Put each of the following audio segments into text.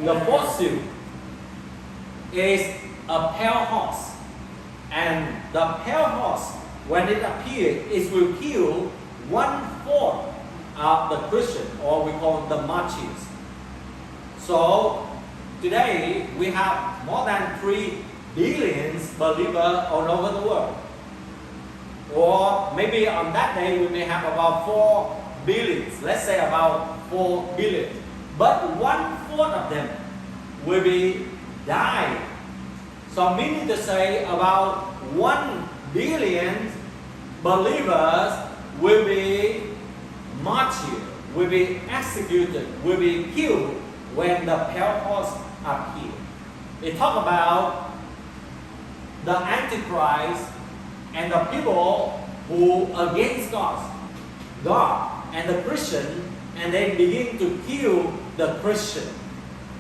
the fossil is a pale horse. And the pale horse, when it appears, it will kill 1/4 of the Christian, or we call the martyrs. So today we have more than 3 billion believers all over the world. Or maybe on that day we may have about 4 billion, let's say about 4 billion. But 1/4 of them will be died. So meaning to say about 1 billion believers will be martyred, will be executed, will be killed when the pale horse appears. It talks about the Antichrist and the people who against God and the Christian, and they begin to kill the Christian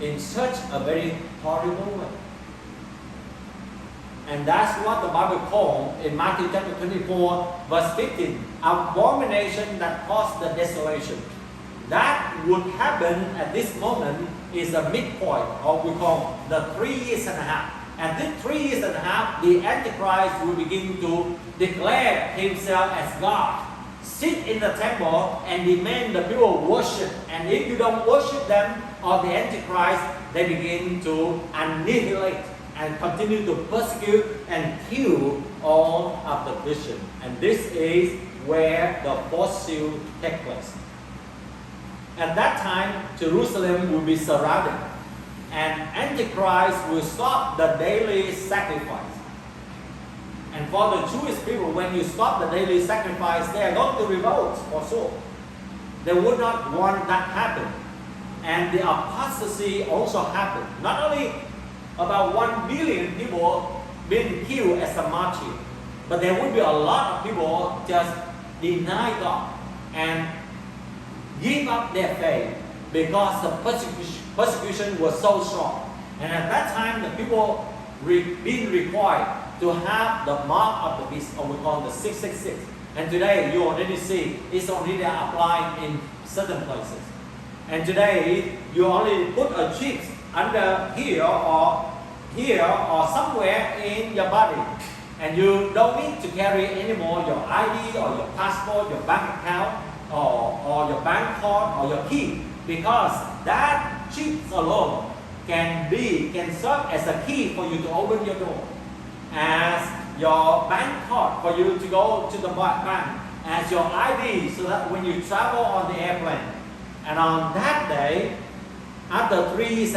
in such a very horrible way. And that's what the Bible calls in Matthew chapter 24, verse 15, abomination that caused the desolation. That would happen at this moment is the midpoint, or we call the 3 years and a half. At this 3 years and a half, the Antichrist will begin to declare himself as God, sit in the temple and demand the people worship. And if you don't worship them or the Antichrist, they begin to annihilate and continue to persecute and kill all of the Christians. And this is where the fossil takes place. At that time, Jerusalem will be surrounded, and Antichrist will stop the daily sacrifice. And for the Jewish people, when you stop the daily sacrifice, they are going to revolt for sure. They would not want that happen. And the apostasy also happened. Not only about 1 billion people being killed as a martyr, but there will be a lot of people just deny God and give up their faith because the persecution was so strong. And at that time, the people being required to have the mark of the beast, or we call the 666. And today, you already see it's already applied in certain places. And today, you only put a chip under here or somewhere in your body. And you don't need to carry anymore your ID or your passport, your bank account, or your bank card or your key, because that chip alone can serve as a key for you to open your door, as your bank card for you to go to the bank, as your ID so that when you travel on the airplane. And on that day, after 3